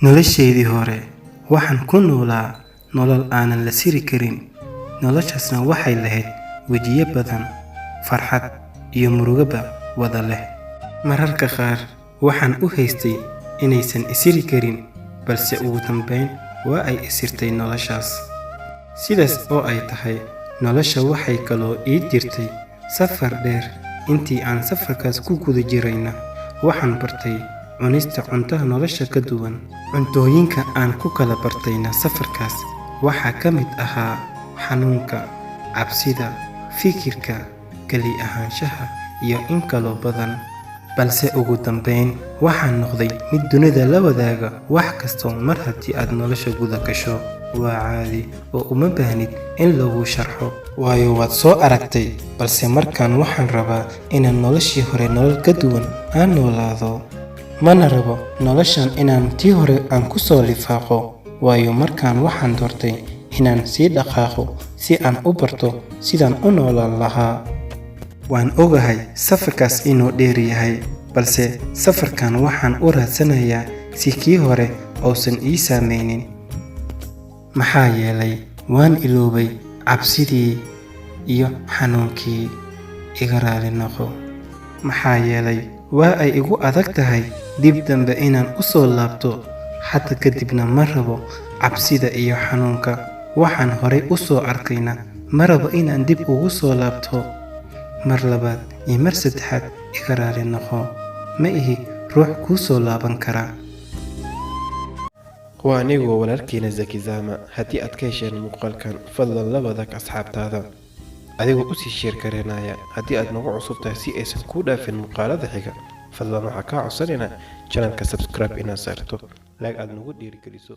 noloshaydii hore waxaan ku noolaa nolol aanan la siri karin. noloshaasna waxay lahayd wejiyo badan, farxad iyo murugaba wada leh. mararka qaar waxaan u haystay inaysan isiri karin, balse ugu dambayn waa ay isirtay noloshaas. sidaas oo ay tahay, nolosha waxay kaloo ii jirtay safar dheer. intii aan safarkaas ku guda jirayna waxaan bartay cunista cuntada nolosha ka duwan. cuntooyinka aan ku kala bartayna safarkaas waxaa ka mid ahaa xanuunka, cabsida, fikirka, keli ahaanshaha iyo in kaloo badan. balse ugu dambayn waxaan noqday mid dunida la wadaaga wax kastoo. mar haddii aad nolosha guda gasho waa caadi oo uma baahnid in lagu sharxo, waayo waad soo aragtay. balse markaan waxaan rabaa inaan noloshii hore nolol ka duwan aan noolaado. mana rabo noloshan inaan tii hore aan ku soo lifaaqo, waayo markaan waxaan doortay inaan sii dhaqaaqo si aan u barto sidaan u noolaan lahaa. waan ogahay safarkaas inuu dheer yahay, balse safarkan waxaan u raadsanayaa si kii hore uusan ii saameynin. maxaa yeelay waan iloobay cabsidii iyo xanuunkii. iga raali noqo. maxaa yeelay waa ay igu adag tahay dib dambe inaan u soo laabto. hadda kadibna ma rabo cabsida iyo xanuunka waxaan horay u soo arkayna. ma rabo inaan dib ugu soo laabto. mar labaad iyo mar saddexaad iga raali noqo. ma ihi ruux kuu soo laaban kara. waa anigoo walaalkiina Zaki Zama. haddii aad ka hesheen muuqaalkan, fadlan la wadaag asxaabtaada adigoo usii sheer garanaya. haddii aad nagu cusub tahay si aysan kuu dhaafin muuqaalada xiga, fadlan waxaa kaa codsanaynaa channelka subscribe inaad saarto, like aad nagu dhiirigeliso.